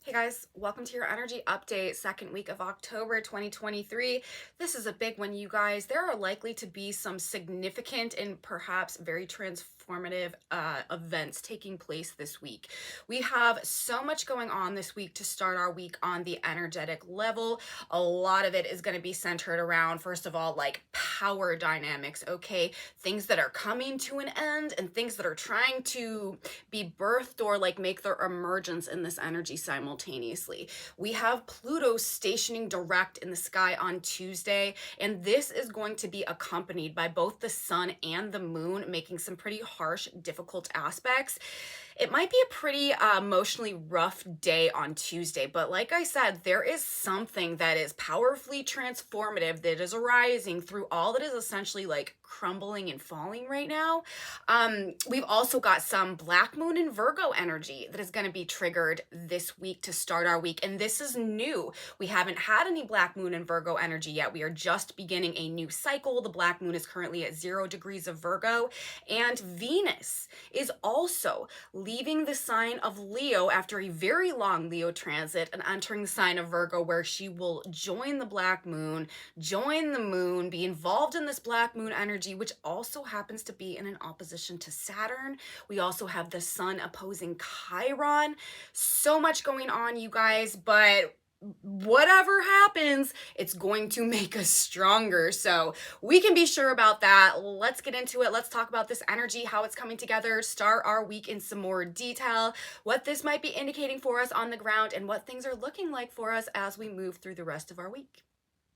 Hey guys, welcome to your energy update, second week of October 2023. This is a big one, you guys. There are likely to be some significant and perhaps very transformative events taking place this week. We have so much going on this week to start our week on the energetic level. A lot of it is going to be centered around, first of all, like power dynamics, okay? Things that are coming to an end and things that are trying to be birthed or like make their emergence in this energy simultaneously. We have Pluto stationing direct in the sky on Tuesday, and this is going to be accompanied by both the sun and the moon making some pretty harsh, difficult aspects. It might be a pretty emotionally rough day on Tuesday, but like I said, there is something that is powerfully transformative that is arising through all that is essentially like crumbling and falling right now. We've also got some Black Moon and Virgo energy that is going to be triggered this week to start our week, and this is new. We haven't had any Black Moon and Virgo energy yet. We are just beginning a new cycle. The Black Moon is currently at 0 degrees of Virgo, and Venus is also leaving the sign of Leo after a very long Leo transit and entering the sign of Virgo, where she will join the Black Moon, join the moon, be involved in this Black Moon energy, which also happens to be in an opposition to Saturn. We also have the sun opposing Chiron. So much going on, you guys, but whatever happens, it's going to make us stronger. So we can be sure about that. Let's get into it. Let's talk about this energy, how it's coming together, start our week in some more detail, what this might be indicating for us on the ground, and what things are looking like for us as we move through the rest of our week.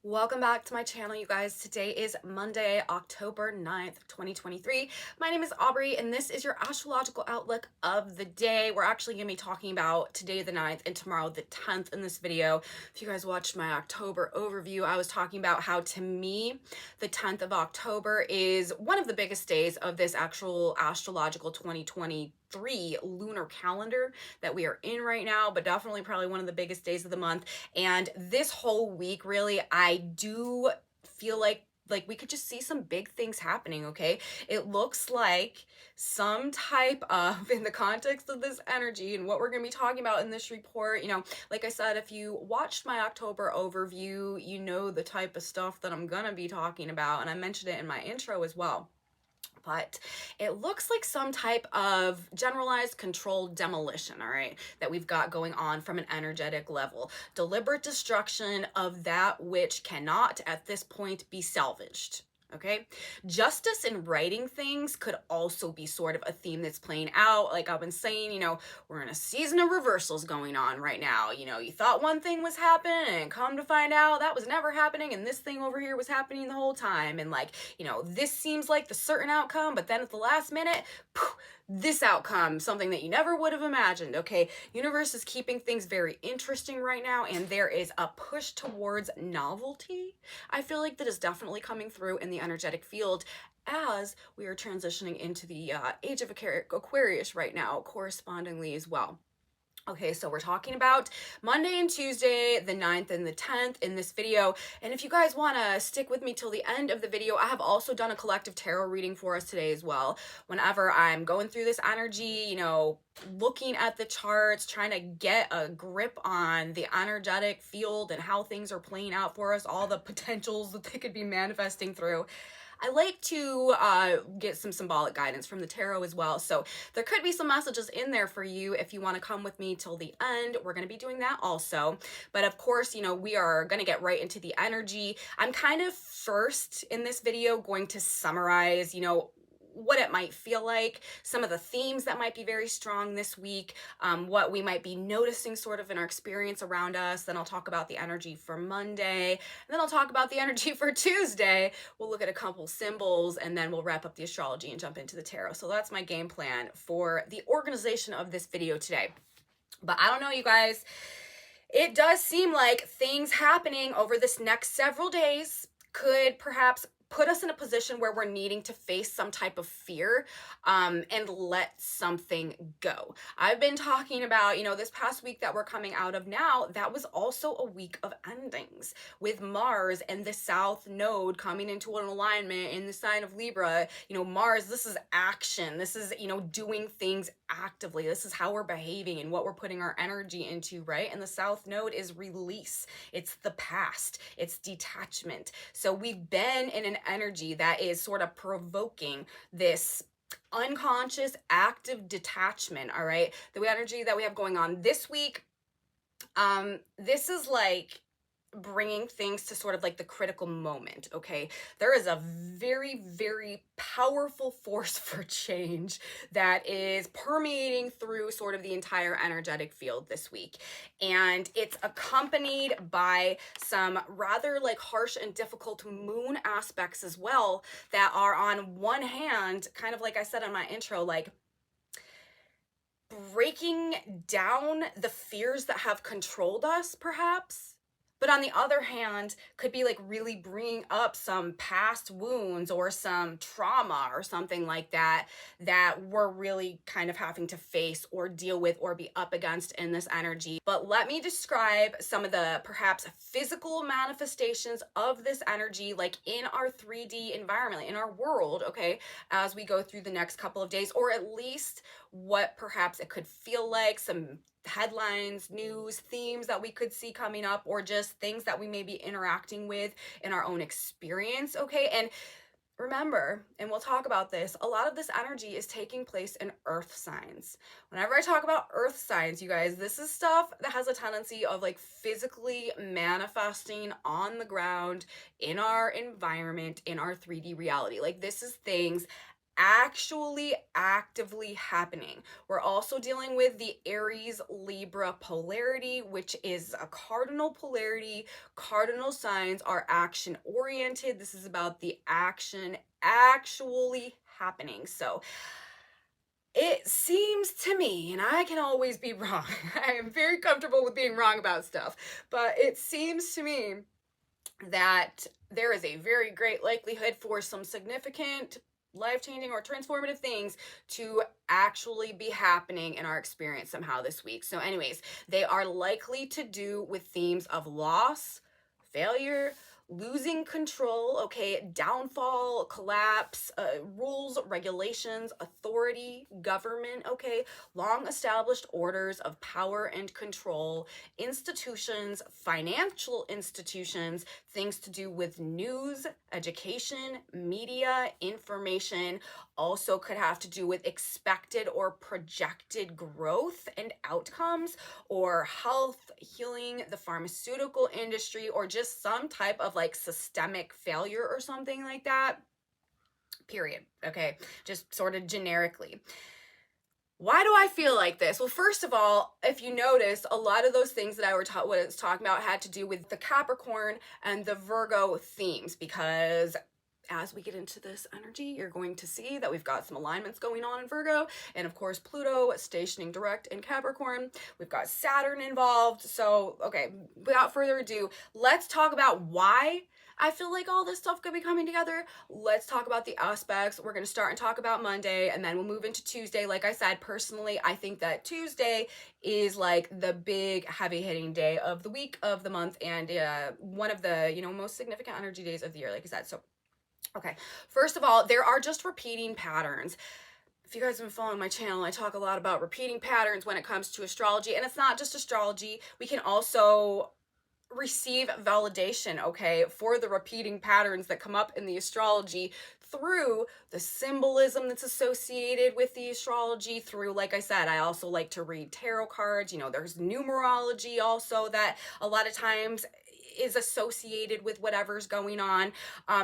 Welcome back to my channel, you guys. Today is Monday, October 9th, 2023. My name is Aubrey, and this is your astrological outlook of the day. We're actually going to be talking about today, the 9th, and tomorrow, the 10th, in this video. If you guys watched my October overview, I was talking about how, to me, the 10th of October is one of the biggest days of this actual astrological 2023 lunar calendar that we are in right now, but definitely probably one of the biggest days of the month. And this whole week, really, I do feel like we could just see some big things happening, okay? It looks like some type of, in the context of this energy and what we're going to be talking about in this report, like I said, if you watched my October overview, you know the type of stuff that I'm going to be talking about, and I mentioned it in my intro as well. But it looks like some type of generalized controlled demolition, all right, that we've got going on from an energetic level. Deliberate destruction of that which cannot at this point be salvaged. Okay, justice in writing things could also be sort of a theme that's playing out. Like I've been saying, we're in a season of reversals going on right now. You thought one thing was happening and come to find out that was never happening, and this thing over here was happening the whole time. And this seems like the certain outcome, but then at the last minute, poof, this outcome, something that you never would have imagined. Okay, universe is keeping things very interesting right now, and there is a push towards novelty, I feel like, that is definitely coming through in the energetic field as we are transitioning into the age of Aquarius right now, correspondingly as well. Okay, so we're talking about Monday and Tuesday, the 9th and the 10th in this video. And if you guys want to stick with me till the end of the video, I have also done a collective tarot reading for us today as well. Whenever I'm going through this energy, looking at the charts, trying to get a grip on the energetic field and how things are playing out for us, all the potentials that they could be manifesting through, I like to get some symbolic guidance from the tarot as well. So there could be some messages in there for you if you want to come with me till the end. We're going to be doing that also. But of course, we are going to get right into the energy. I'm kind of first in this video going to summarize, what it might feel like, some of the themes that might be very strong this week, what we might be noticing sort of in our experience around us. Then I'll talk about the energy for Monday, and then I'll talk about the energy for Tuesday. We'll look at a couple symbols, and then we'll wrap up the astrology and jump into the tarot. So that's my game plan for the organization of this video today. But I don't know, you guys, it does seem like things happening over this next several days could perhaps put us in a position where we're needing to face some type of fear and let something go. I've been talking about, this past week that we're coming out of now, that was also a week of endings with Mars and the South Node coming into an alignment in the sign of Libra. Mars, this is action. This is, doing things actively. This is how we're behaving and what we're putting our energy into, right? And the South Node is release. It's the past. It's detachment. So we've been in an energy that is sort of provoking this unconscious active detachment. All right, the energy that we have going on this week, this is like bringing things to sort of like the critical moment. Okay, there is a very, very powerful force for change that is permeating through sort of the entire energetic field this week, and it's accompanied by some rather like harsh and difficult moon aspects as well, that are on one hand, kind of like I said in my intro, like breaking down the fears that have controlled us, perhaps. But on the other hand, could be like really bringing up some past wounds or some trauma or something like that, that we're really kind of having to face or deal with or be up against in this energy. But let me describe some of the perhaps physical manifestations of this energy, like in our 3D environment, in our world, okay, as we go through the next couple of days, or at least what perhaps it could feel like, some headlines, news, themes that we could see coming up, or just things that we may be interacting with in our own experience, okay? And remember, and we'll talk about this, a lot of this energy is taking place in earth signs. Whenever I talk about earth signs, you guys, this is stuff that has a tendency of like physically manifesting on the ground in our environment, in our 3D reality. Like, this is things actually actively happening. We're also dealing with the Aries Libra polarity, which is a cardinal polarity. Cardinal signs are action oriented. This is about the action actually happening. So it seems to me, and I can always be wrong, I am very comfortable with being wrong about stuff, but it seems to me that there is a very great likelihood for some significant life-changing or transformative things to actually be happening in our experience somehow this week. So anyways, they are likely to do with themes of loss, failure, losing control, okay, downfall, collapse, rules, regulations, authority, government, okay, long established orders of power and control, institutions, financial institutions, things to do with news, education, media, information, also could have to do with expected or projected growth and outcomes, or health, healing, the pharmaceutical industry, or just some type of like systemic failure or something like that, period. Okay, just sort of generically. Why do I feel like this? Well, first of all, if you notice, a lot of those things that I was talking about had to do with the Capricorn and the Virgo themes, because as we get into this energy, you're going to see that we've got some alignments going on in Virgo, and of course Pluto stationing direct in Capricorn. We've got Saturn involved. So, okay, without further ado, let's talk about why I feel like all this stuff could be coming together. Let's talk about the aspects. We're going to start and talk about Monday, and then we'll move into Tuesday. Like I said, personally, I think that Tuesday is like the big heavy hitting day of the week, of the month, and one of the, most significant energy days of the year, like I said. So okay, first of all, there are just repeating patterns. If you guys have been following my channel, I talk a lot about repeating patterns when it comes to astrology, and it's not just astrology. We can also receive validation, okay, for the repeating patterns that come up in the astrology through the symbolism that's associated with the astrology, through, like I said, I also like to read tarot cards. There's numerology also that a lot of times is associated with whatever's going on.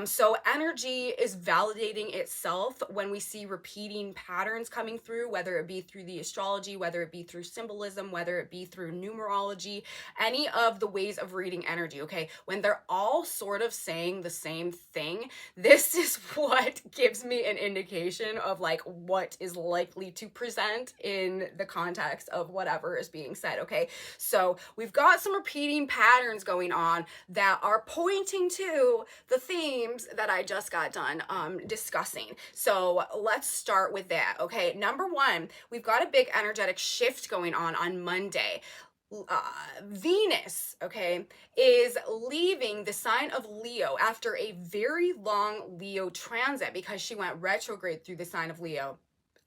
So energy is validating itself when we see repeating patterns coming through, whether it be through the astrology, whether it be through symbolism, whether it be through numerology, any of the ways of reading energy, okay? When they're all sort of saying the same thing, this is what gives me an indication of like what is likely to present in the context of whatever is being said, okay? So we've got some repeating patterns going on on that are pointing to the themes that I just got done discussing. So let's start with that. Okay, number one, we've got a big energetic shift going on Monday. Venus, okay, is leaving the sign of Leo after a very long Leo transit because she went retrograde through the sign of Leo,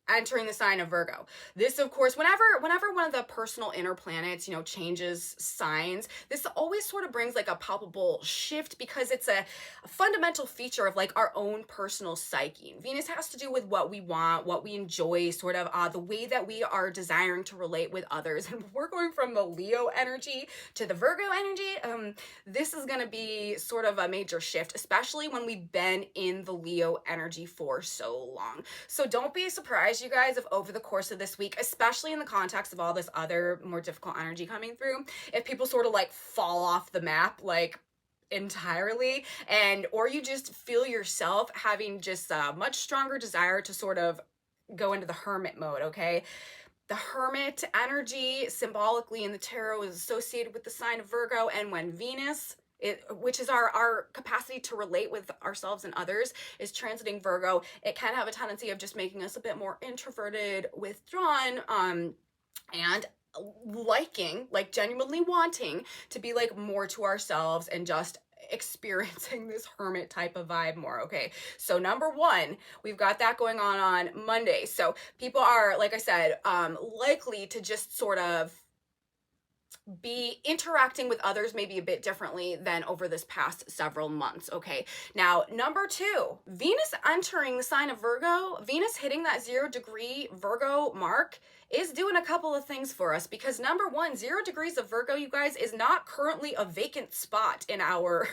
entering the sign of Virgo. This, of course, whenever one of the personal inner planets, changes signs, this always sort of brings like a palpable shift because it's a fundamental feature of like our own personal psyche. Venus has to do with what we want, what we enjoy, sort of the way that we are desiring to relate with others. And we're going from the Leo energy to the Virgo energy. This is going to be sort of a major shift, especially when we've been in the Leo energy for so long. So don't be surprised, you guys, if over the course of this week, especially in the context of all this other more difficult energy coming through, if people sort of like fall off the map like entirely, and or you just feel yourself having just a much stronger desire to sort of go into the hermit mode. Okay, the hermit energy symbolically in the tarot is associated with the sign of Virgo, and when Venus, which is our capacity to relate with ourselves and others, is transiting Virgo, it can have a tendency of just making us a bit more introverted, withdrawn, and liking, like genuinely wanting to be like more to ourselves and just experiencing this hermit type of vibe more. Okay, so number one, we've got that going on Monday. So people are, like I said, likely to just sort of be interacting with others maybe a bit differently than over this past several months. Okay, now number two, Venus entering the sign of Virgo, Venus hitting that 0-degree Virgo mark is doing a couple of things for us, because number one, 0 degrees of Virgo, you guys, is not currently a vacant spot in our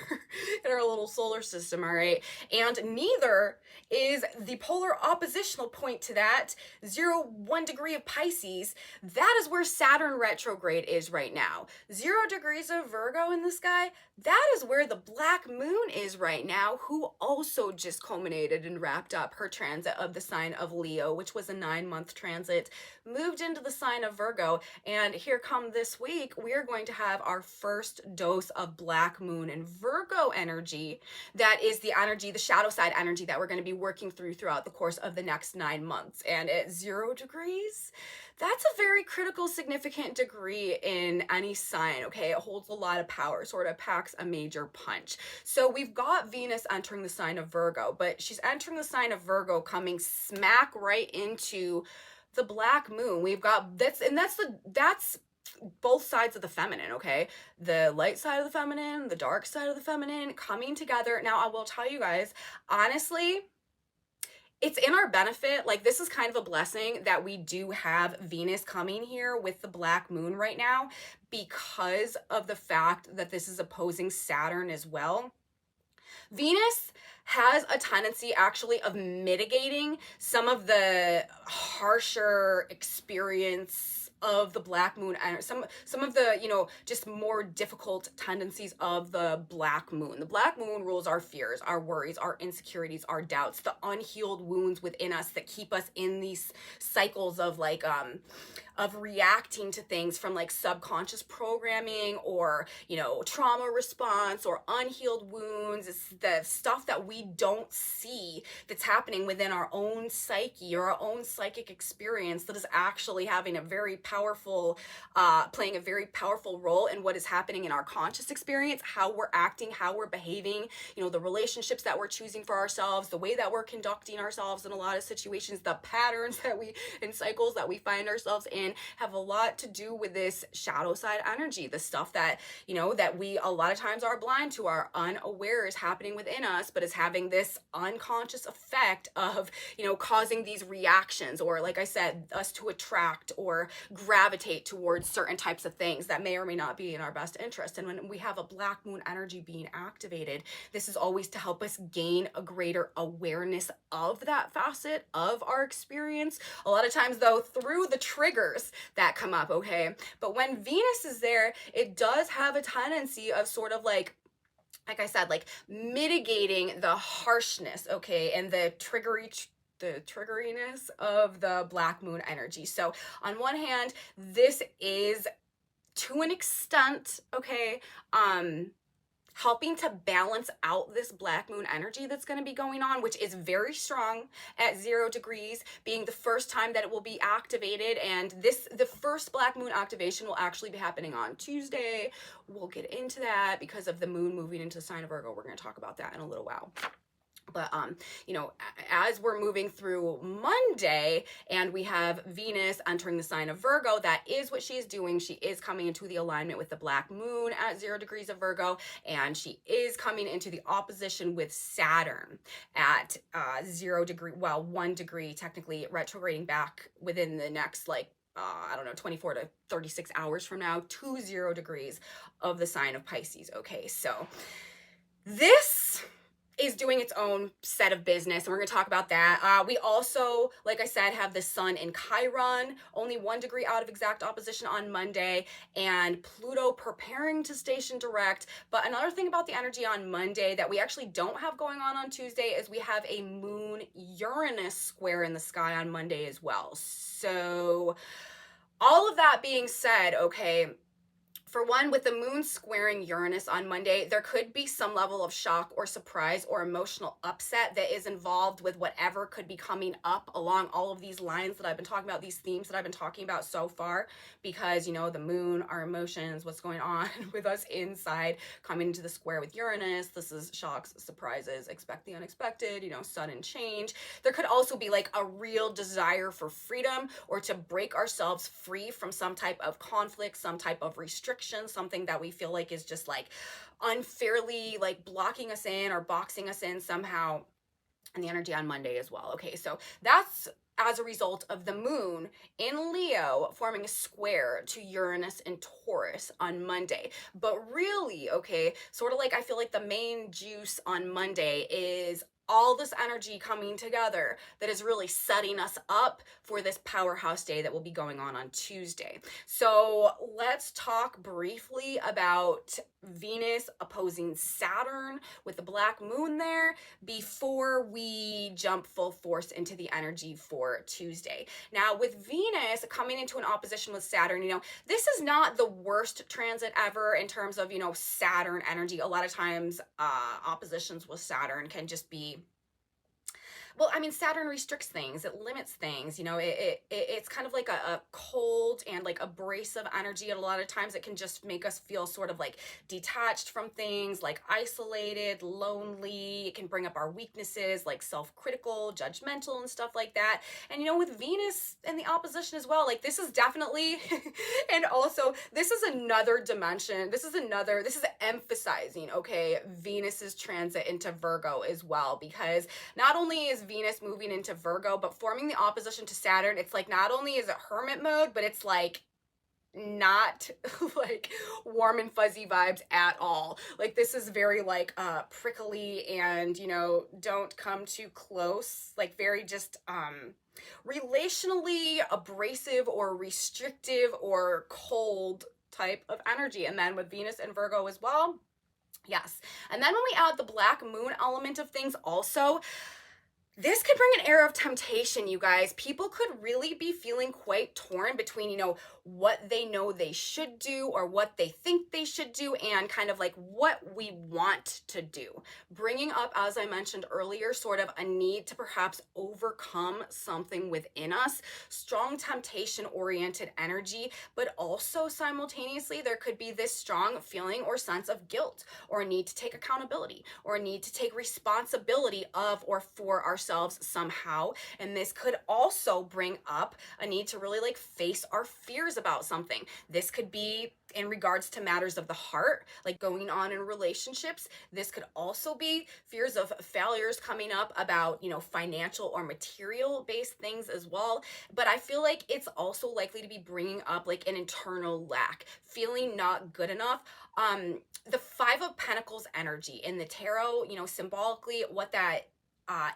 in our little solar system. All right, and neither is the polar oppositional point to that 1 degree of Pisces. That is where Saturn retrograde is right now. 0 degrees of Virgo in the sky, that is where the black moon is right now, who also just culminated and wrapped up her transit of the sign of Leo, which was a 9-month transit, moved into the sign of Virgo, and here come this week, we are going to have our first dose of black moon and Virgo energy. That is the energy, the shadow side energy that we're going to be working throughout the course of the next 9 months. And at 0 degrees, that's a very critical, significant degree in any sign. Okay, it holds a lot of power, sort of packs a major punch. So we've got Venus entering the sign of Virgo, but she's entering the sign of Virgo coming smack right into the black moon. We've got that's both sides of the feminine. Okay, the light side of the feminine, the dark side of the feminine coming together. Now I will tell you guys, honestly, it's in our benefit. Like, this is kind of a blessing that we do have Venus coming here with the black moon right now, because of the fact that this is opposing Saturn as well. Venus has a tendency actually of mitigating some of the harsher experience of the black moon and some of the just more difficult tendencies of the black moon. The black moon rules our fears, our worries, our insecurities, our doubts, the unhealed wounds within us that keep us in these cycles of like of reacting to things from like subconscious programming or trauma response or unhealed wounds. It's the stuff that we don't see that's happening within our own psyche or our own psychic experience that is actually having a very powerful playing a very powerful role in what is happening in our conscious experience, how we're acting, how we're behaving, the relationships that we're choosing for ourselves, the way that we're conducting ourselves in a lot of situations, the patterns that we and cycles that we find ourselves in have a lot to do with this shadow side energy, the stuff that that we a lot of times are blind to, are unaware is happening within us, but is having this unconscious effect of causing these reactions, or like I said, us to attract or gravitate towards certain types of things that may or may not be in our best interest. And when we have a black moon energy being activated, this is always to help us gain a greater awareness of that facet of our experience, a lot of times though through the triggers that come up. Okay, but when Venus is there, it does have a tendency of sort of like I said, like mitigating the harshness, okay, and the triggeriness of the black moon energy. So on one hand, this is to an extent, okay, helping to balance out this black moon energy that's going to be going on, which is very strong at 0 degrees, being the first time that it will be activated. And the first black moon activation will actually be happening on Tuesday. We'll get into that because of the moon moving into the sign of Virgo. We're going to talk about that in a little while. But, you know, as we're moving through Monday and we have Venus entering the sign of Virgo, that is what she's doing. She is coming into the alignment with the black moon at 0 degrees of Virgo, and she is coming into the opposition with Saturn at 0 degree, well, 1 degree, technically retrograding back within the next, like, I don't know, 24 to 36 hours from now to 0 degrees of the sign of Pisces. Okay, so this is doing its own set of business, and we're going to talk about that. We also, like I said, have the sun in Chiron, only 1 degree out of exact opposition on Monday, and Pluto preparing to station direct. But another thing about the energy on Monday that we actually don't have going on Tuesday is we have a moon Uranus square in the sky on Monday as well. So all of that being said, okay, for one, with the moon squaring Uranus on Monday, there could be some level of shock or surprise or emotional upset that is involved with whatever could be coming up along all of these lines that I've been talking about, these themes that I've been talking about so far, because, you know, the moon, our emotions, what's going on with us inside, coming into the square with Uranus. This is shocks, surprises, expect the unexpected, you know, sudden change. There could also be like a real desire for freedom or to break ourselves free from some type of conflict, some type of restriction, something that we feel like is just like unfairly like blocking us in or boxing us in somehow, and the energy on Monday as well. Okay, so that's as a result of the moon in Leo forming a square to Uranus and Taurus on Monday. But really, okay, sort of like I feel like the main juice on Monday is all this energy coming together that is really setting us up for this powerhouse day that will be going on Tuesday. So let's talk briefly about Venus opposing Saturn with the black moon there before we jump full force into the energy for Tuesday. Now, with Venus coming into an opposition with Saturn, you know, this is not the worst transit ever in terms of, you know, Saturn energy. A lot of times oppositions with Saturn can just be, well, I mean, Saturn restricts things, it limits things, you know, it's kind of like a cold and like abrasive energy, and a lot of times it can just make us feel sort of like detached from things, like isolated, lonely. It can bring up our weaknesses, like self-critical, judgmental, and stuff like that. And, you know, with Venus in the opposition as well, like this is definitely, and also this is another dimension, this is emphasizing, okay, Venus's transit into Virgo as well, because not only is Venus moving into Virgo, but forming the opposition to Saturn, it's like not only is it hermit mode, but it's like not like warm and fuzzy vibes at all. Like this is very like prickly and, you know, don't come too close, like very just relationally abrasive or restrictive or cold type of energy. And then with Venus and Virgo as well, yes. And then when we add the black moon element of things also, this could bring an air of temptation, you guys. People could really be feeling quite torn between, you know, what they know they should do or what they think they should do and kind of like what we want to do. Bringing up, as I mentioned earlier, sort of a need to perhaps overcome something within us, strong temptation-oriented energy, but also simultaneously there could be this strong feeling or sense of guilt or a need to take accountability or a need to take responsibility of or for ourselves somehow. And this could also bring up a need to really like face our fears about something. This could be in regards to matters of the heart, like going on in relationships. This could also be fears of failures coming up about, you know, financial or material based things as well. But I feel like it's also likely to be bringing up like an internal lack, feeling not good enough. The Five of Pentacles energy in the tarot, you know, symbolically what that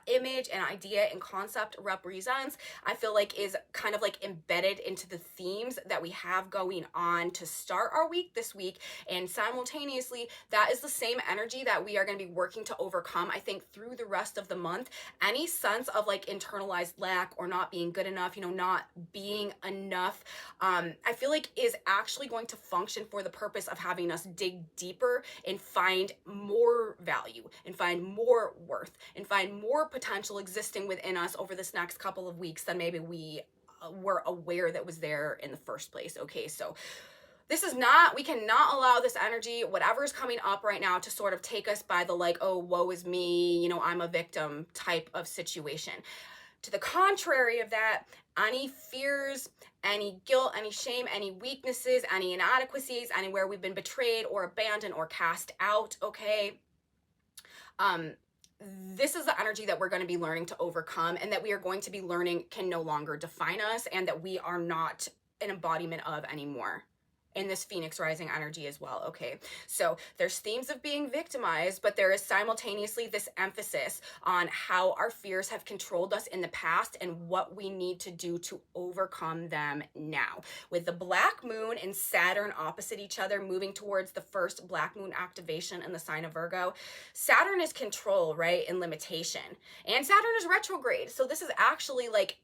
image and idea and concept represents, I feel like is kind of like embedded into the themes that we have going on to start our week this week. And simultaneously, that is the same energy that we are going to be working to overcome, I think, through the rest of the month. Any sense of like internalized lack or not being good enough, not being enough, I feel like is actually going to function for the purpose of having us dig deeper and find more value and find more worth and find more potential existing within us over this next couple of weeks than maybe we were aware that was there in the first place. Okay, so we cannot allow this energy, whatever is coming up right now, to sort of take us by the like, oh, woe is me, I'm a victim type of situation. To the contrary of that, any fears, any guilt, any shame, any weaknesses, any inadequacies, anywhere we've been betrayed or abandoned or cast out, okay, this is the energy that we're going to be learning to overcome, and that we are going to be learning can no longer define us, and that we are not an embodiment of anymore in this Phoenix rising energy as well. Okay, so there's themes of being victimized, but there is simultaneously this emphasis on how our fears have controlled us in the past and what we need to do to overcome them now. With the black moon and Saturn opposite each other, moving towards the first black moon activation in the sign of Virgo, Saturn is control, right, and limitation, and Saturn is retrograde. So this is actually like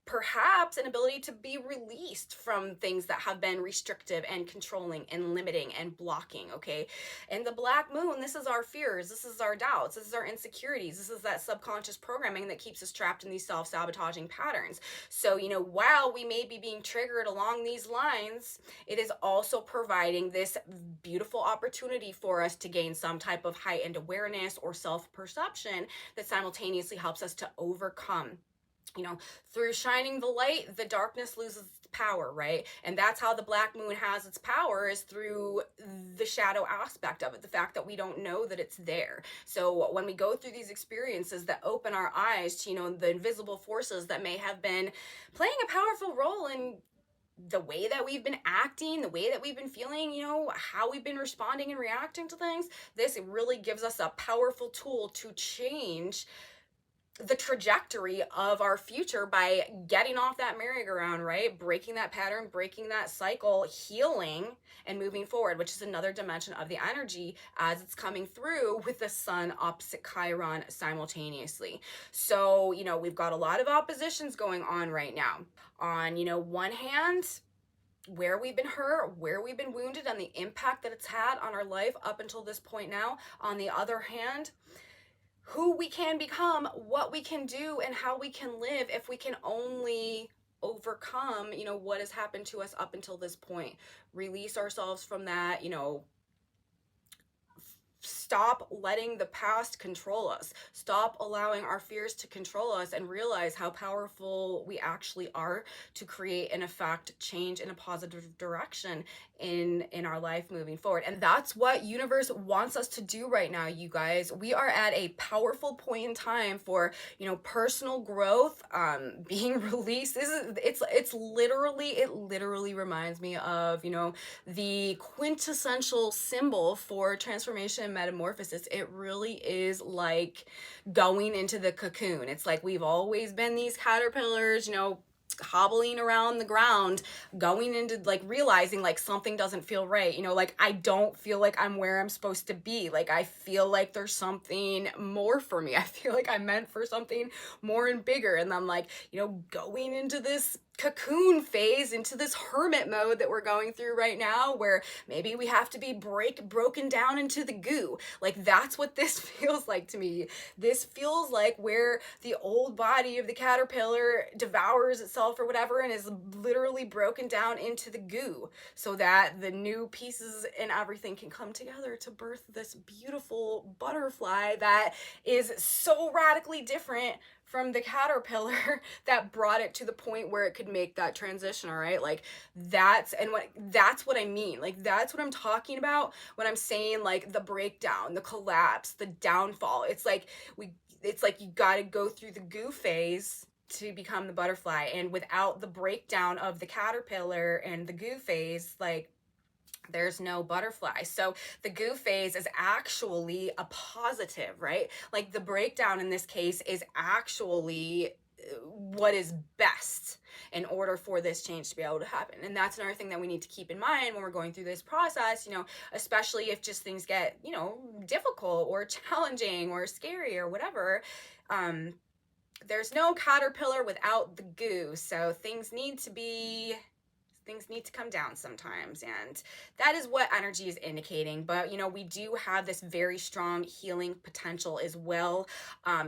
perhaps an ability to be released from things that have been restrictive and controlling and limiting and blocking, okay? And the black moon, this is our fears, this is our doubts, this is our insecurities, this is that subconscious programming that keeps us trapped in these self-sabotaging patterns. So, while we may be being triggered along these lines, it is also providing this beautiful opportunity for us to gain some type of heightened awareness or self-perception that simultaneously helps us to overcome. Through shining the light, the darkness loses its power, right? And that's how the black moon has its power, is through the shadow aspect of it, the fact that we don't know that it's there. So when we go through these experiences that open our eyes to, the invisible forces that may have been playing a powerful role in the way that we've been acting, the way that we've been feeling, how we've been responding and reacting to things, this really gives us a powerful tool to change the trajectory of our future by getting off that merry-go-round, right? Breaking that pattern, breaking that cycle, healing, and moving forward, which is another dimension of the energy as it's coming through with the sun opposite Chiron simultaneously. So, we've got a lot of oppositions going on right now. On, one hand, where we've been hurt, where we've been wounded, and the impact that it's had on our life up until this point now. On the other hand, who we can become, what we can do, and how we can live if we can only overcome, what has happened to us up until this point. Release ourselves from that, stop letting the past control us. Stop allowing our fears to control us, and realize how powerful we actually are to create and affect change in a positive direction in our life moving forward. And that's what universe wants us to do right now, you guys. We are at a powerful point in time for, personal growth, being released. It literally reminds me of, the quintessential symbol for transformation and metamorphosis. It really is like going into the cocoon. It's like we've always been these caterpillars, hobbling around the ground, going into like realizing like something doesn't feel right, like I don't feel like I'm where I'm supposed to be, like I feel like there's something more for me, I feel like I'm meant for something more and bigger. And I'm like, going into this cocoon phase, into this hermit mode that we're going through right now, where maybe we have to be broken down into the goo. Like that's what this feels like to me. This feels like where the old body of the caterpillar devours itself or whatever and is literally broken down into the goo, so that the new pieces and everything can come together to birth this beautiful butterfly that is so radically different from the caterpillar that brought it to the point where it could make that transition. All right, like that's what I mean. Like that's what I'm talking about when I'm saying like the breakdown, the collapse, the downfall. It's like you got to go through the goo phase to become the butterfly, and without the breakdown of the caterpillar and the goo phase, like there's no butterfly. So the goo phase is actually a positive, right? Like the breakdown in this case is actually what is best in order for this change to be able to happen. And that's another thing that we need to keep in mind when we're going through this process, you know, especially if just things get, you know, difficult or challenging or scary or whatever. There's no caterpillar without the goo. So things need to come down sometimes, and that is what energy is indicating. But you know, we do have this very strong healing potential as well,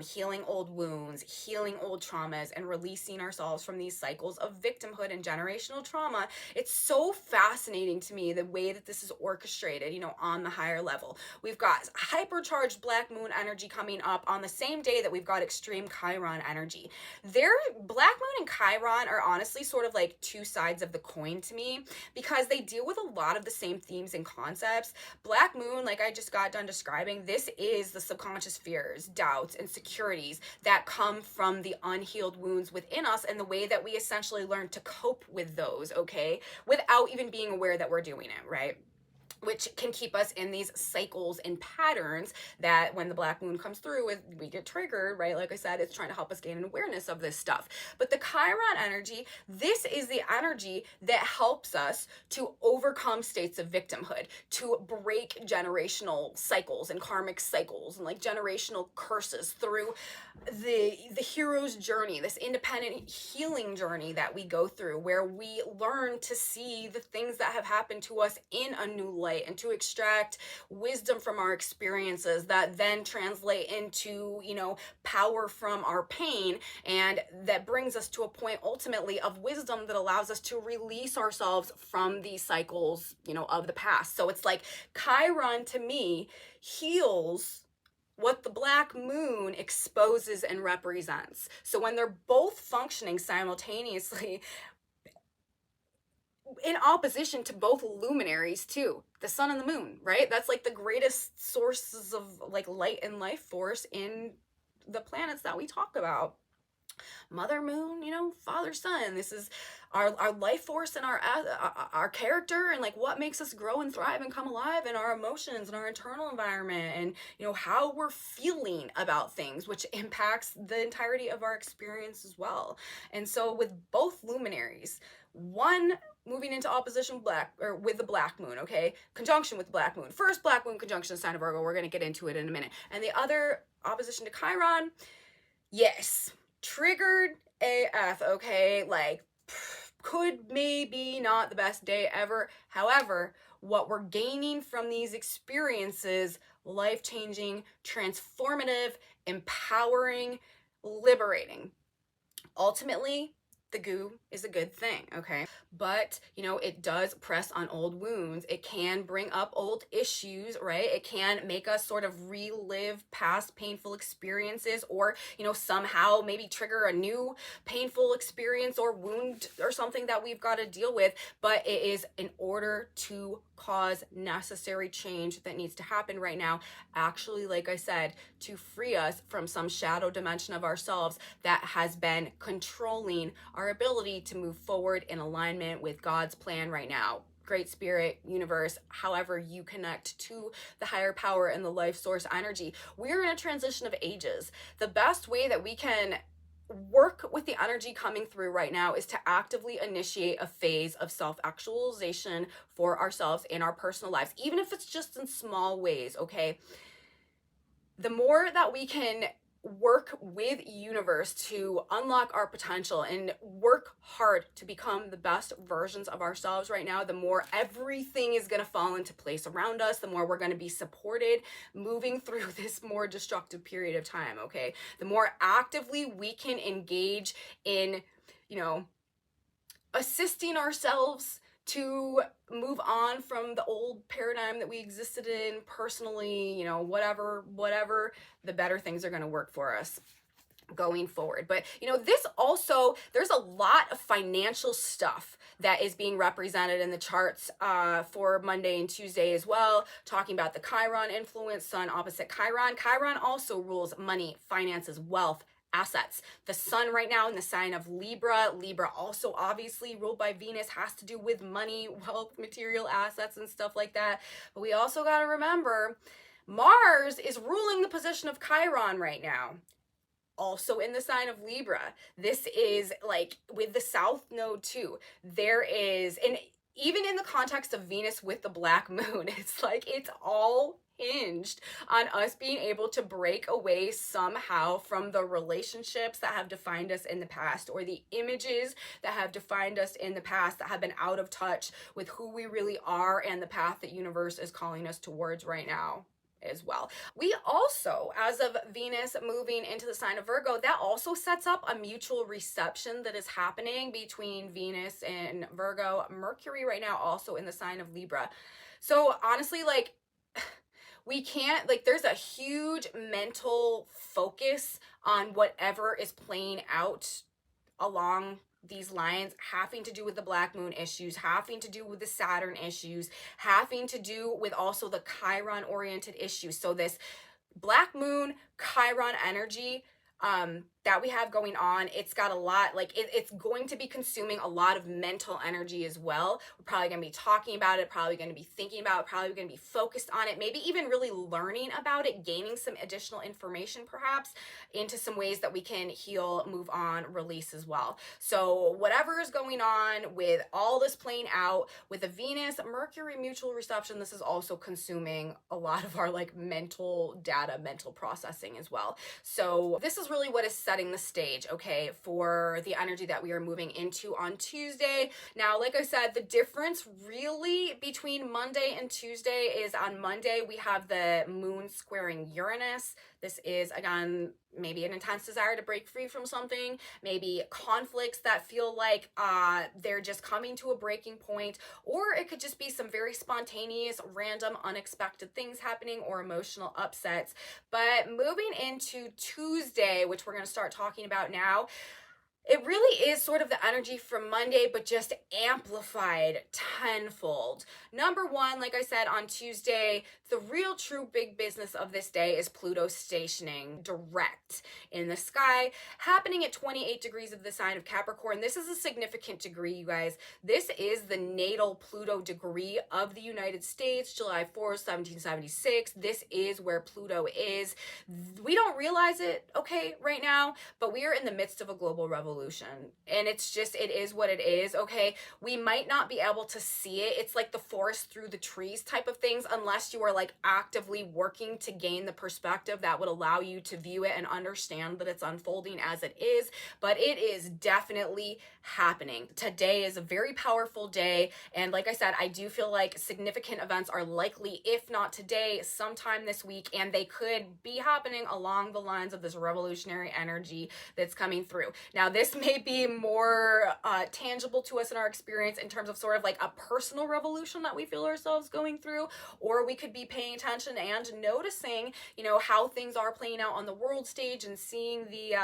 healing old wounds, healing old traumas, and releasing ourselves from these cycles of victimhood and generational trauma. It's so fascinating to me the way that this is orchestrated, you know, on the higher level. We've got hypercharged black moon energy coming up on the same day that we've got extreme Chiron energy. Black moon and Chiron are honestly sort of like two sides of the coin to me, because they deal with a lot of the same themes and concepts. Black moon, like I just got done describing, this is the subconscious fears, doubts, insecurities that come from the unhealed wounds within us, and the way that we essentially learn to cope with those, okay, without even being aware that we're doing it, right? Which can keep us in these cycles and patterns that when the black moon comes through, we get triggered, right? Like I said, it's trying to help us gain an awareness of this stuff. But the Chiron energy, this is the energy that helps us to overcome states of victimhood, to break generational cycles and karmic cycles and like generational curses through the hero's journey, this independent healing journey that we go through, where we learn to see the things that have happened to us in a new light and to extract wisdom from our experiences that then translate into, you know, power from our pain, and that brings us to a point ultimately of wisdom that allows us to release ourselves from these cycles, you know, of the past. So it's like Chiron to me heals what the black moon exposes and represents. So when they're both functioning simultaneously in opposition to both luminaries too, the sun and the moon, right? That's like the greatest sources of like light and life force in the planets that we talk about. Mother moon, you know, father sun. This is our life force and our character, and like what makes us grow and thrive and come alive, and our emotions and our internal environment, and you know how we're feeling about things, which impacts the entirety of our experience as well. And so with both luminaries, one moving into opposition with the black moon, okay, conjunction with the black moon, first black moon conjunction sign of Virgo, we're going to get into it in a minute, and the other opposition to Chiron, yes, triggered AF, okay? Like, could maybe not the best day ever. However, what we're gaining from these experiences, life-changing, transformative, empowering, liberating. Ultimately, the goo is a good thing, okay? But, you know, it does press on old wounds. It can bring up old issues, right? It can make us sort of relive past painful experiences, or, you know, somehow maybe trigger a new painful experience or wound or something that we've got to deal with. But it is in order to cause necessary change that needs to happen right now, actually, like I said, to free us from some shadow dimension of ourselves that has been controlling our ability to move forward in alignment with God's plan right now. Great spirit, universe, however you connect to the higher power and the life source energy. We're in a transition of ages. The best way that we can work with the energy coming through right now is to actively initiate a phase of self-actualization for ourselves in our personal lives, even if it's just in small ways, okay? The more that we can work with universe to unlock our potential and work hard to become the best versions of ourselves right now, the more everything is going to fall into place around us, the more we're going to be supported moving through this more destructive period of time, okay? The more actively we can engage in, you know, assisting ourselves to move on from the old paradigm that we existed in personally, you know, whatever, the better things are going to work for us going forward. But you know, this also, there's a lot of financial stuff that is being represented in the charts for Monday and Tuesday as well, talking about the Chiron influence, sun opposite Chiron. Chiron also rules money, finances, wealth, assets. The sun right now in the sign of Libra. Libra also obviously ruled by Venus, has to do with money, wealth, material assets and stuff like that. But we also got to remember Mars is ruling the position of Chiron right now, also in the sign of Libra. This is like with the South Node too. There is, and even in the context of Venus with the black moon, it's like it's all hinged on us being able to break away somehow from the relationships that have defined us in the past, or the images that have defined us in the past that have been out of touch with who we really are and the path that universe is calling us towards right now as well. We also, as of Venus moving into the sign of Virgo, that also sets up a mutual reception that is happening between Venus and Virgo. Mercury right now also in the sign of Libra. So honestly, like, we can't, like, there's a huge mental focus on whatever is playing out along these lines, having to do with the black moon issues, having to do with the Saturn issues, having to do with also the Chiron oriented issues. So this black moon Chiron energy that we have going on, it's got a lot, like it's going to be consuming a lot of mental energy as well. We're probably going to be talking about it, probably going to be thinking about it, probably going to be focused on it, maybe even really learning about it, gaining some additional information perhaps into some ways that we can heal, move on, release as well. So whatever is going on with all this playing out with the Venus Mercury mutual reception, this is also consuming a lot of our like mental data, mental processing as well. So this is really what is setting the stage, okay, for the energy that we are moving into on Tuesday. Now, like I said, the difference really between Monday and Tuesday is on Monday, we have the moon squaring Uranus. This is, again, maybe an intense desire to break free from something, maybe conflicts that feel like they're just coming to a breaking point, or it could just be some very spontaneous, random, unexpected things happening or emotional upsets. But moving into Tuesday, which we're going to start talking about now, it really is sort of the energy from Monday, but just amplified tenfold. Number one, like I said, on Tuesday, the real true big business of this day is Pluto stationing direct in the sky, happening at 28 degrees of the sign of Capricorn. This is a significant degree, you guys. This is the natal Pluto degree of the United States, July 4th, 1776. This is where Pluto is. We don't realize it, okay, right now, but we are in the midst of a global revolution. And it's just, it is what it is, okay? We might not be able to see it. It's like the forest through the trees type of things, unless you are like actively working to gain the perspective that would allow you to view it and understand that it's unfolding as it is. But it is definitely happening. Today is a very powerful day. And like I said, I do feel like significant events are likely, if not today, sometime this week. And they could be happening along the lines of this revolutionary energy that's coming through. Now, this may be more tangible to us in our experience in terms of sort of like a personal revolution that we feel ourselves going through, or we could be paying attention and noticing, you know, how things are playing out on the world stage and seeing the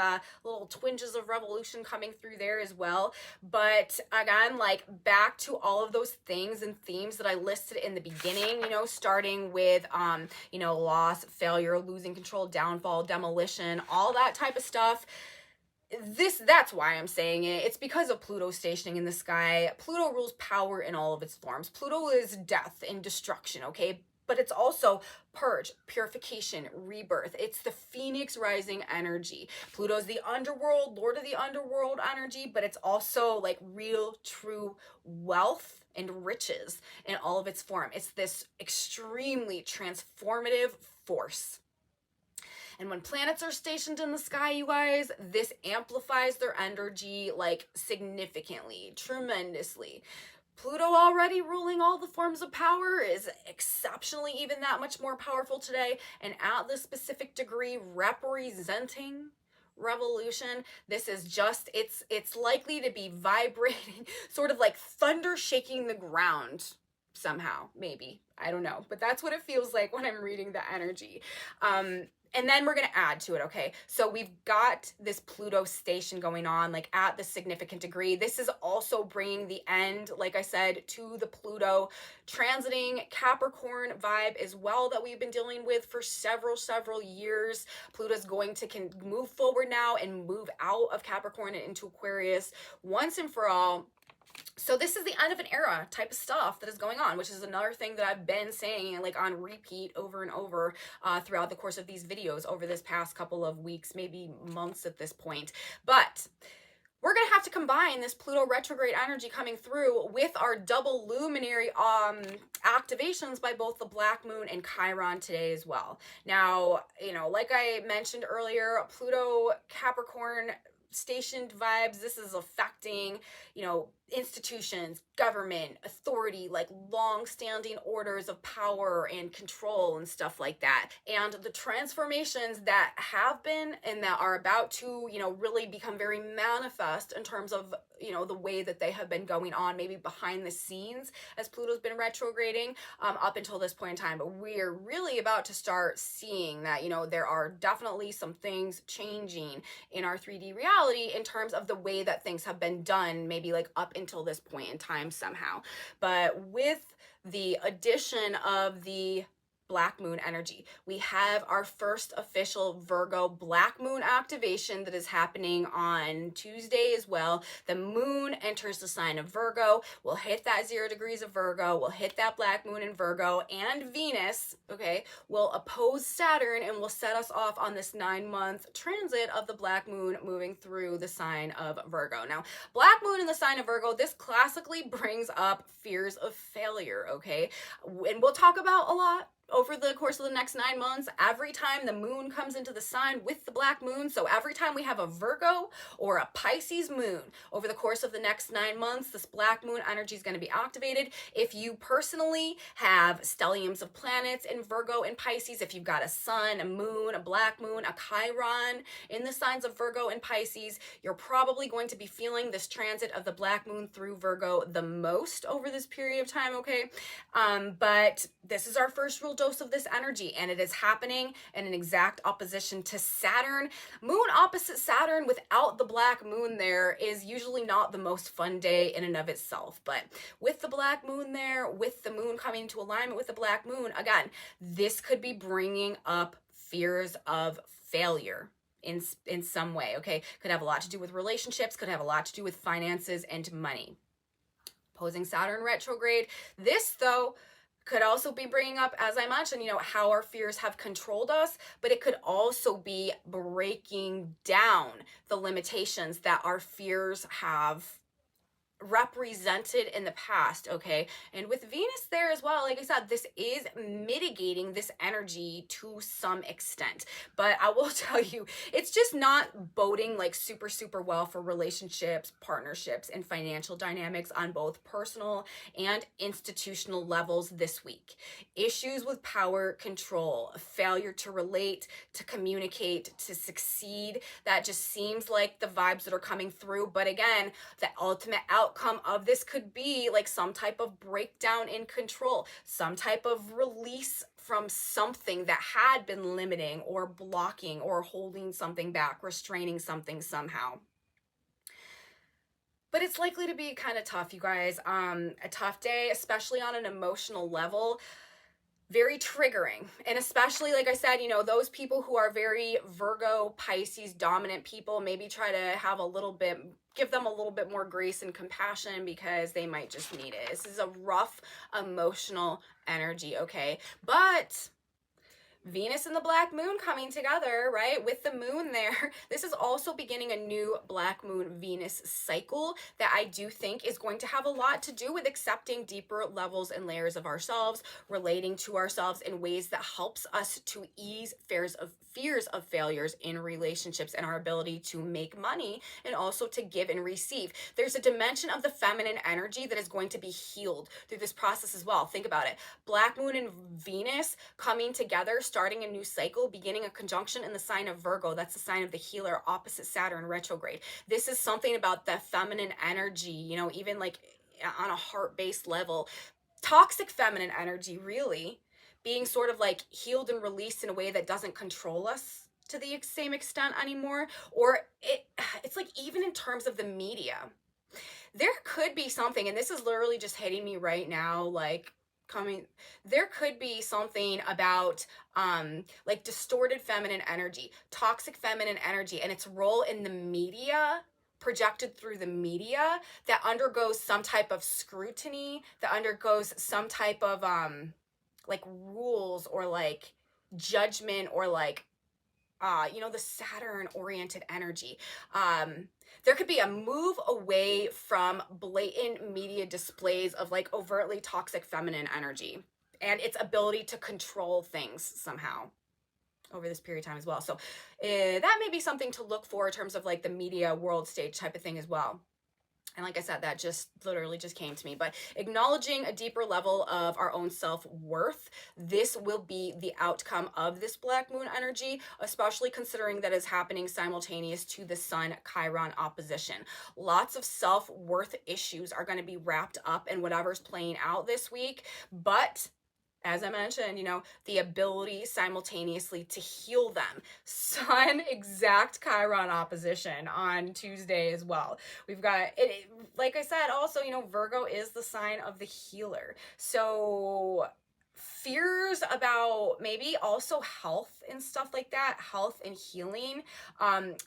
little twinges of revolution coming through there as well. But again, like back to all of those things and themes that I listed in the beginning, you know, starting with, you know, loss, failure, losing control, downfall, demolition, all that type of stuff. That's why I'm saying it. It's because of Pluto stationing in the sky. Pluto rules power in all of its forms. Pluto is death and destruction, okay? But it's also purge, purification, rebirth. It's the phoenix rising energy. Pluto's the underworld, lord of the underworld energy, but it's also like real, true wealth and riches in all of its form. It's this extremely transformative force. And when planets are stationed in the sky, you guys, this amplifies their energy like significantly, tremendously. Pluto, already ruling all the forms of power, is exceptionally even that much more powerful today. And at this specific degree, representing revolution, this is just, it's likely to be vibrating, sort of like thunder shaking the ground somehow, maybe. I don't know. But that's what it feels like when I'm reading the energy. And then we're going to add to it, okay? So we've got this Pluto station going on, like at the significant degree. This is also bringing the end, like I said, to the Pluto transiting Capricorn vibe as well that we've been dealing with for several years. Pluto's going to move forward now and move out of Capricorn and into Aquarius once and for all. So this is the end of an era type of stuff that is going on, which is another thing that I've been saying like on repeat over and over throughout the course of these videos over this past couple of weeks, maybe months at this point. But we're going to have to combine this Pluto retrograde energy coming through with our double luminary activations by both the Black Moon and Chiron today as well. Now, you know, like I mentioned earlier, Pluto Capricorn stationed vibes, this is affecting, you know, institutions, government, authority, like long-standing orders of power and control and stuff like that. And the transformations that have been and that are about to, you know, really become very manifest in terms of, you know, the way that they have been going on, maybe behind the scenes as Pluto's been retrograding up until this point in time. But we're really about to start seeing that, you know, there are definitely some things changing in our 3D reality in terms of the way that things have been done, maybe like up until this point in time somehow. But with the addition of the Black Moon energy, we have our first official Virgo Black Moon activation that is happening on Tuesday as well. The moon enters the sign of Virgo. We'll hit that 0 degrees of Virgo. We'll hit that Black Moon in Virgo, and Venus, okay, will oppose Saturn and will set us off on this 9-month transit of the Black Moon moving through the sign of Virgo. Now, Black Moon in the sign of Virgo, this classically brings up fears of failure, okay? And we'll talk about a lot over the course of the next 9 months, every time the moon comes into the sign with the Black Moon. So every time we have a Virgo or a Pisces moon over the course of the next 9 months, this Black Moon energy is going to be activated. If you personally have stelliums of planets in Virgo and Pisces, if you've got a sun, a moon, a Black Moon, a Chiron in the signs of Virgo and Pisces, you're probably going to be feeling this transit of the Black Moon through Virgo the most over this period of time, okay? But this is our first real dose of this energy, and it is happening in an exact opposition to Saturn. Moon opposite Saturn without the Black Moon there is usually not the most fun day in and of itself, but with the Black Moon there, with the moon coming into alignment with the Black Moon, again, this could be bringing up fears of failure in some way, okay? Could have a lot to do with relationships, could have a lot to do with finances and money. Opposing Saturn retrograde. This, though, could also be bringing up, as I mentioned, you know, how our fears have controlled us, but it could also be breaking down the limitations that our fears have represented in the past, okay? And with Venus there as well, like I said, this is mitigating this energy to some extent. But I will tell you, it's just not boding like super well for relationships, partnerships, and financial dynamics on both personal and institutional levels this week. Issues with power, control, failure to relate, to communicate, to succeed, that just seems like the vibes that are coming through. But again, the ultimate outcome of this could be like some type of breakdown in control, some type of release from something that had been limiting or blocking or holding something back, restraining something somehow. But it's likely to be kind of tough, you guys. A tough day, especially on an emotional level. Very triggering. And especially, like I said, you know, those people who are very Virgo, Pisces dominant people, maybe try to have a little bit, give them a little bit more grace and compassion because they might just need it. This is a rough emotional energy, okay? But Venus and the Black Moon coming together, right? With the moon there, this is also beginning a new Black Moon Venus cycle that I do think is going to have a lot to do with accepting deeper levels and layers of ourselves, relating to ourselves in ways that helps us to ease fears of failures in relationships and our ability to make money and also to give and receive. There's a dimension of the feminine energy that is going to be healed through this process as well. Think about it. Black Moon and Venus coming together, starting a new cycle, beginning a conjunction in the sign of Virgo. That's the sign of the healer opposite Saturn retrograde. This is something about the feminine energy, you know, even like on a heart-based level. Toxic feminine energy, really, being sort of like healed and released in a way that doesn't control us to the same extent anymore. Or it's like, even in terms of the media, there could be something, and this is literally just hitting me right now, like coming, there could be something about like distorted feminine energy, toxic feminine energy, and its role in the media, projected through the media, that undergoes some type of scrutiny, that undergoes some type of like rules, or like judgment, or like the Saturn oriented energy. There could be a move away from blatant media displays of like overtly toxic feminine energy and its ability to control things somehow over this period of time as well. So that may be something to look for in terms of like the media world stage type of thing as well. And like I said, that just literally just came to me. But acknowledging a deeper level of our own self-worth, this will be the outcome of this Black Moon energy, especially considering that is happening simultaneous to the Sun Chiron opposition. Lots of self-worth issues are going to be wrapped up in whatever's playing out this week. But as I mentioned, the ability simultaneously to heal them. Sun exact Chiron opposition on Tuesday as well. We've got it, like I said, also, Virgo is the sign of the healer. So fears about maybe also health and stuff like that, health and healing,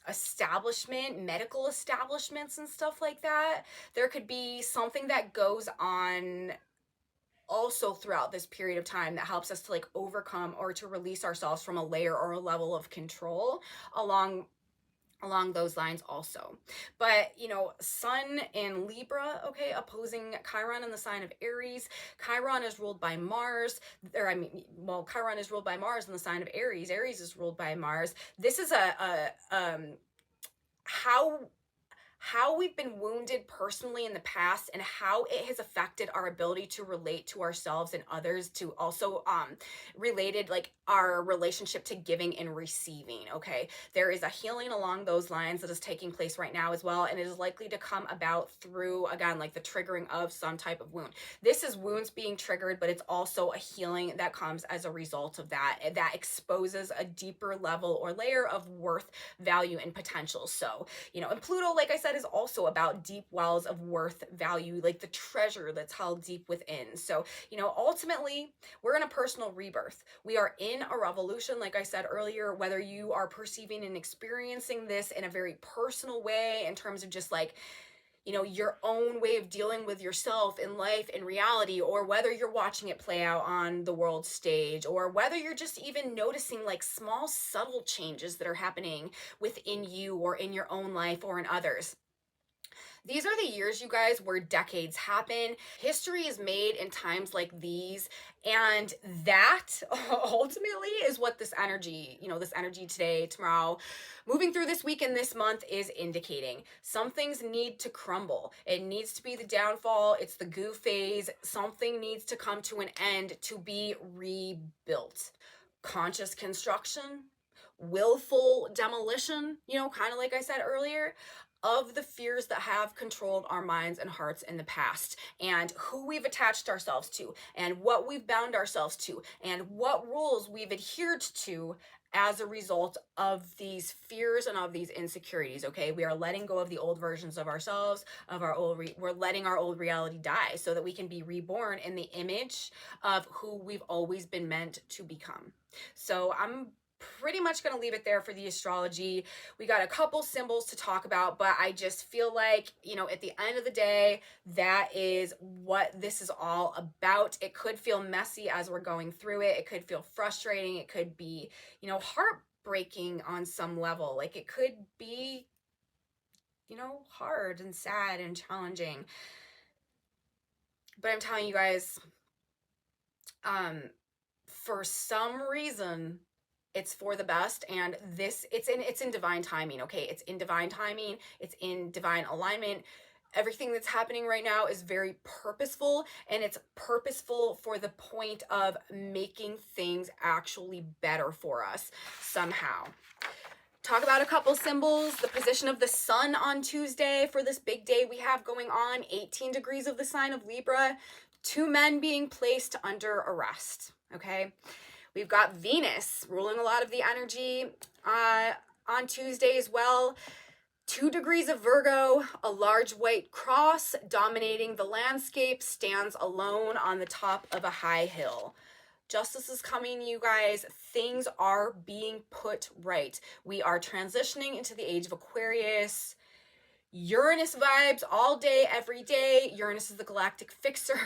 establishment, medical establishments and stuff like that. There could be something that goes on also throughout this period of time that helps us to like overcome or to release ourselves from a layer or a level of control along those lines also. But Sun in Libra, okay, opposing Chiron in the sign of Aries. Chiron is ruled by Mars, Chiron is ruled by Mars in the sign of Aries. Aries is ruled by Mars. This is how we've been wounded personally in the past, and how it has affected our ability to relate to ourselves and others, to also related like our relationship to giving and receiving. Okay, there is a healing along those lines that is taking place right now as well, and it is likely to come about through, again, like the triggering of some type of wound. This is wounds being triggered, but it's also a healing that comes as a result of that exposes a deeper level or layer of worth, value, and potential. So and Pluto, like I said, is also about deep wells of worth, value, like the treasure that's held deep within. So, ultimately, we're in a personal rebirth. We are in a revolution, like I said earlier, whether you are perceiving and experiencing this in a very personal way, in terms of just like, your own way of dealing with yourself in life, in reality, or whether you're watching it play out on the world stage, or whether you're just even noticing like small, subtle changes that are happening within you or in your own life or in others. These are the years, you guys, where decades happen. History is made in times like these, and that ultimately is what this energy today, tomorrow, moving through this week and this month is indicating. Some things need to crumble. It needs to be the downfall. It's the goo phase. Something needs to come to an end to be rebuilt. Conscious construction, willful demolition, kind of like I said earlier, of the fears that have controlled our minds and hearts in the past, and who we've attached ourselves to, and what we've bound ourselves to, and what rules we've adhered to as a result of these fears and of these insecurities. Okay, we are letting go of the old versions of ourselves, of our old we're letting our old reality die so that we can be reborn in the image of who we've always been meant to become. So I'm pretty much going to leave it there for the astrology. We got a couple symbols to talk about, but I just feel like, at the end of the day, that is what this is all about. It could feel messy as we're going through it. It could feel frustrating. It could be, heartbreaking on some level. Like it could be, hard and sad and challenging. But I'm telling you guys, for some reason, it's for the best, and it's in divine timing. Okay, it's in divine timing, it's in divine alignment. Everything that's happening right now is very purposeful, and it's purposeful for the point of making things actually better for us somehow. Talk about a couple symbols. The position of the sun on Tuesday for this big day we have going on, 18 degrees of the sign of Libra, 2 men being placed under arrest. okay? We've got Venus ruling a lot of the energy on Tuesday as well. 2 degrees of Virgo, a large white cross dominating the landscape, stands alone on the top of a high hill. Justice is coming, you guys. Things are being put right. We are transitioning into the age of Aquarius. Uranus vibes all day, every day. Uranus is the galactic fixer.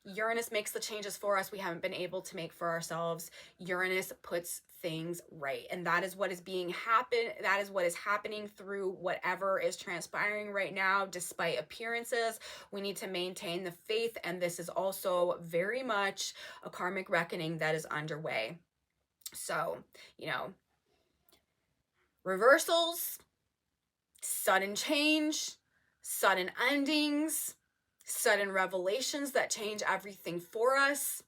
Uranus makes the changes for us we haven't been able to make for ourselves. Uranus puts things right, and that is what is that is what is happening through whatever is transpiring right now. Despite appearances, we need to maintain the faith, and this is also very much a karmic reckoning that is underway. So, reversals, sudden change, sudden endings, sudden revelations that change everything for us,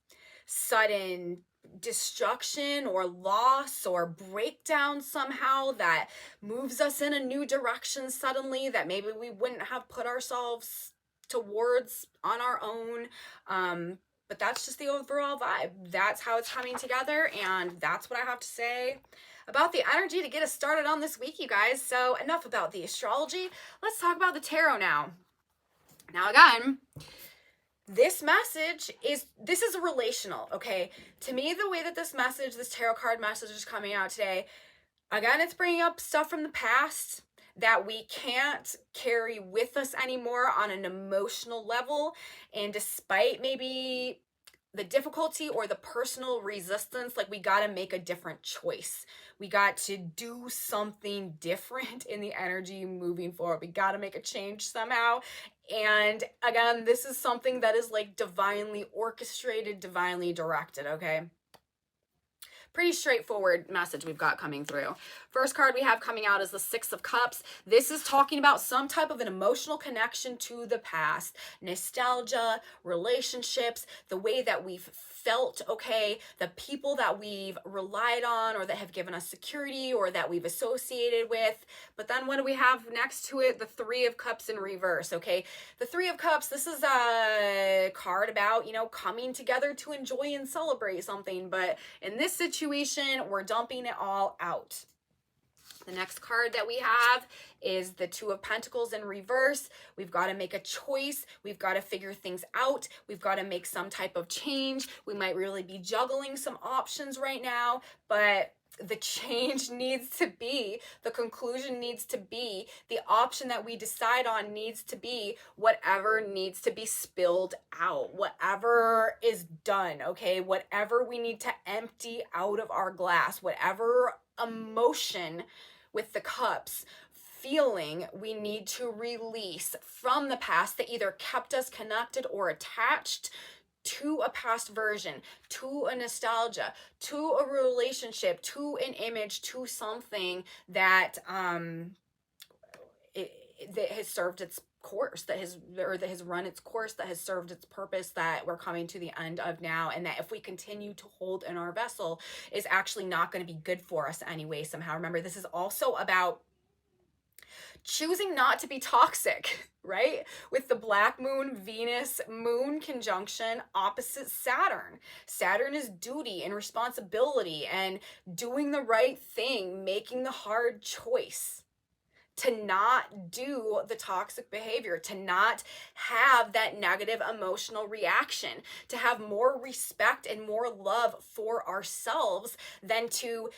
sudden destruction or loss or breakdown somehow that moves us in a new direction suddenly that maybe we wouldn't have put ourselves towards on our own. But that's just the overall vibe. That's how it's coming together, and that's what I have to say about the energy to get us started on this week, you guys. So enough about the astrology. Let's talk about the tarot now. Now again, this is relational, okay? To me, the way that this tarot card message is coming out today, again, it's bringing up stuff from the past that we can't carry with us anymore on an emotional level. And despite maybe the difficulty or the personal resistance, like, we got to make a different choice. We got to do something different in the energy moving forward. We got to make a change somehow. And again, this is something that is like divinely orchestrated, divinely directed, okay? Pretty straightforward message we've got coming through. First card we have coming out is the Six of Cups. This is talking about some type of an emotional connection to the past, nostalgia, relationships, the way that we've felt, okay, the people that we've relied on or that have given us security or that we've associated with. But then what do we have next to it? The Three of Cups in reverse, okay? The Three of Cups, this is a card about, coming together to enjoy and celebrate something. But in this situation, we're dumping it all out. The next card that we have is the Two of Pentacles in reverse. We've got to make a choice. We've got to figure things out. We've got to make some type of change. We might really be juggling some options right now, but the change needs to be, the conclusion needs to be, the option that we decide on needs to be whatever needs to be spilled out, whatever is done, okay? Whatever we need to empty out of our glass, whatever emotion with the cups, feeling we need to release from the past that either kept us connected or attached to a past version, to a nostalgia, to a relationship, to an image, to something that that has served its course, that has run its course, that has served its purpose, that we're coming to the end of now, and that if we continue to hold in our vessel is actually not going to be good for us anyway somehow. Remember, this is also about choosing not to be toxic, right? With the black moon, Venus moon conjunction opposite Saturn. Saturn is duty and responsibility and doing the right thing, making the hard choice to not do the toxic behavior, to not have that negative emotional reaction, to have more respect and more love for ourselves than to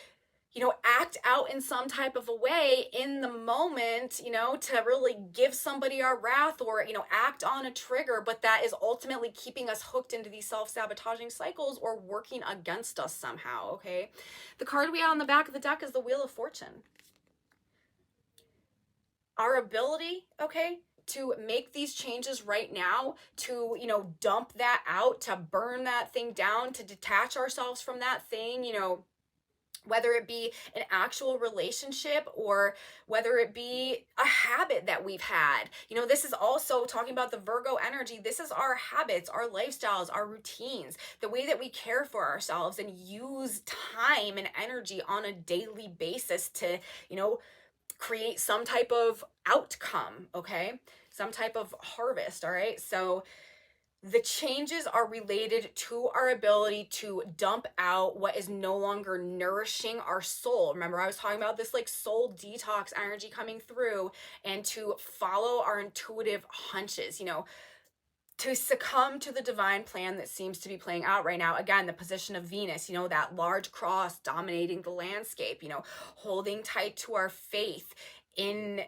act out in some type of a way in the moment, to really give somebody our wrath or, act on a trigger, but that is ultimately keeping us hooked into these self-sabotaging cycles or working against us somehow, okay? The card we have on the back of the deck is the Wheel of Fortune. Our ability, okay, to make these changes right now, to, dump that out, to burn that thing down, to detach ourselves from that thing, whether it be an actual relationship or whether it be a habit that we've had. This is also talking about the Virgo energy. This is our habits, our lifestyles, our routines, the way that we care for ourselves and use time and energy on a daily basis to, create some type of outcome, okay? Some type of harvest, all right? So The changes are related to our ability to dump out what is no longer nourishing our soul. Remember, I was talking about this like soul detox energy coming through, and to follow our intuitive hunches, you know, to succumb to the divine plan that seems to be playing out right now. Again, the position of Venus, you know, that large cross dominating the landscape, you know, holding tight to our faith in,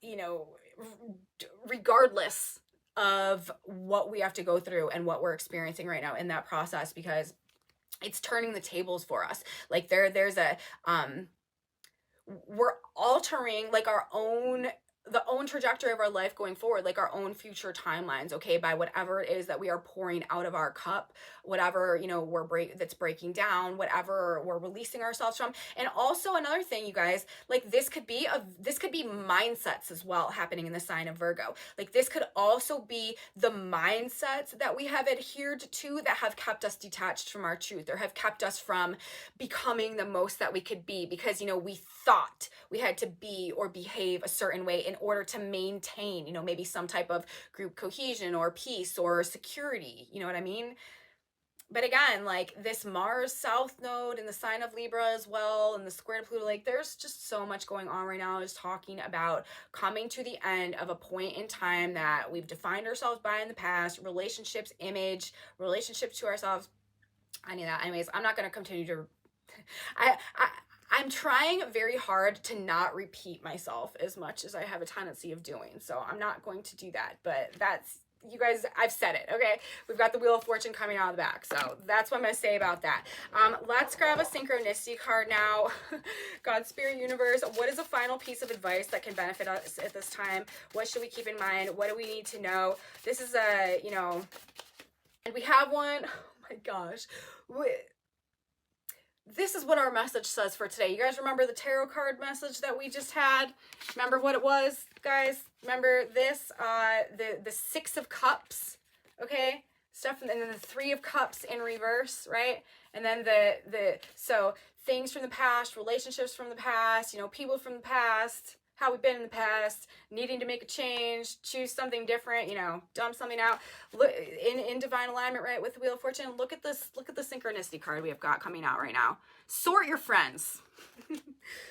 you know, regardless of what we have to go through and what we're experiencing right now in that process, because it's turning the tables for us. Like there's a we're altering like our own, the own trajectory of our life going forward, like our own future timelines, okay, by whatever it is that we are pouring out of our cup, whatever, you know, that's breaking down, whatever we're releasing ourselves from. And also another thing, you guys, like this could be mindsets as well happening in the sign of Virgo. Like this could also be the mindsets that we have adhered to that have kept us detached from our truth, or have kept us from becoming the most that we could be, because, you know, we thought we had to be or behave a certain way in order to maintain, you know, maybe some type of group cohesion or peace or security, you know what I mean? But again, like this Mars South node in the sign of Libra as well, and the square to Pluto, like there's just so much going on right now. I was talking about coming to the end of a point in time that we've defined ourselves by in the past, relationships, image, relationships to ourselves, any of that. Anyways, I'm not going to continue to, I, I'm trying very hard to not repeat myself as much as I have a tendency of doing. So I'm not going to do that, but that's, you guys, I've said it, okay? We've got the Wheel of Fortune coming out of the back. So that's what I'm going to say about that. Let's grab a Synchronicity card now. God, Spirit, Universe, what is a final piece of advice that can benefit us at this time? What should we keep in mind? What do we need to know? This is a, you know, and we have one. Oh my gosh. This is what our message says for today. You guys remember the tarot card message that we just had? Remember what it was, guys? Remember this? The Six of Cups, okay? Stuff, and then the Three of Cups in reverse, right? And then so things from the past, relationships from the past, you know, people from the past, how we've been in the past, needing to make a change, choose something different, you know, dump something out. Look in divine alignment, right, with the Wheel of Fortune. Look at this, look at the Synchronicity card we have got coming out right now. Sort your friends.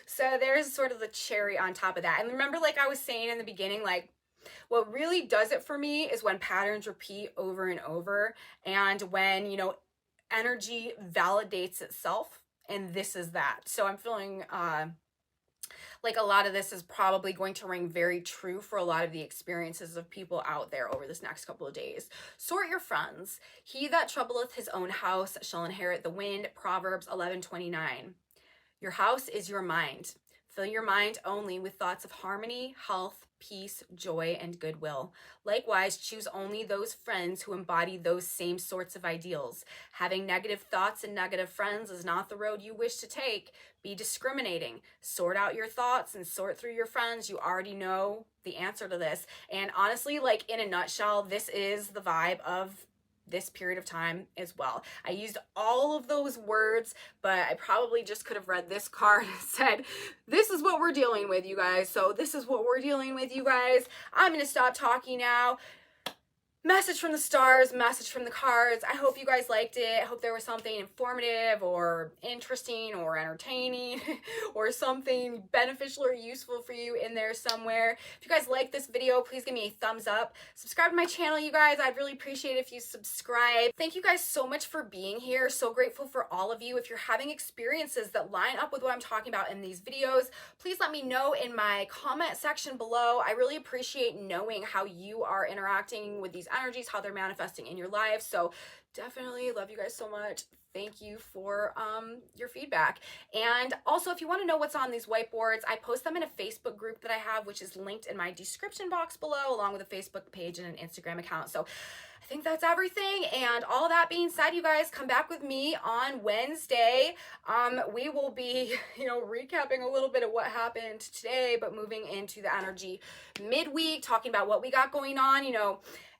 So there's sort of the cherry on top of that. And remember, like I was saying in the beginning, like what really does it for me is when patterns repeat over and over, and when, you know, energy validates itself. And this is that. So I'm feeling like a lot of this is probably going to ring very true for a lot of the experiences of people out there over this next couple of days. Sort your friends. He that troubleth his own house shall inherit the wind. Proverbs 11:29. Your house is your mind. Fill your mind only with thoughts of harmony, health, peace, joy, and goodwill. Likewise, choose only those friends who embody those same sorts of ideals. Having negative thoughts and negative friends is not the road you wish to take. Be discriminating. Sort out your thoughts and sort through your friends. You already know the answer to this. And honestly, like in a nutshell, this is the vibe of this period of time as well. I used all of those words, but I probably just could have read this card and said, this is what we're dealing with, you guys. So this is what we're dealing with, you guys. I'm going to stop talking now. Message from the stars, message from the cards. I hope you guys liked it. I hope there was something informative or interesting or entertaining or something beneficial or useful for you in there somewhere. If you guys like this video, please give me a thumbs up. Subscribe to my channel, you guys. I'd really appreciate it if you subscribe. Thank you guys so much for being here. So grateful for all of you. If you're having experiences that line up with what I'm talking about in these videos, please let me know in my comment section below. I really appreciate knowing how you are interacting with these energies, how they're manifesting in your life. So definitely love you guys so much. Thank you for your feedback. And also, if you want to know what's on these whiteboards, I post them in a Facebook group that I have, which is linked in my description box below, along with a Facebook page and an Instagram account. So I think that's everything. And all that being said, you guys, come back with me on Wednesday. We will be, you know, recapping a little bit of what happened today, but moving into the energy midweek, talking about what we got going on, you know,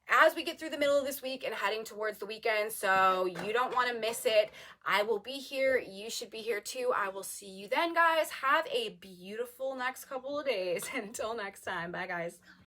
as we get through the middle of this week and heading towards the weekend. So you don't want to miss it. I will be here. You should be here too. I will see you then, guys. Have a beautiful next couple of days. Until next time. Bye, guys.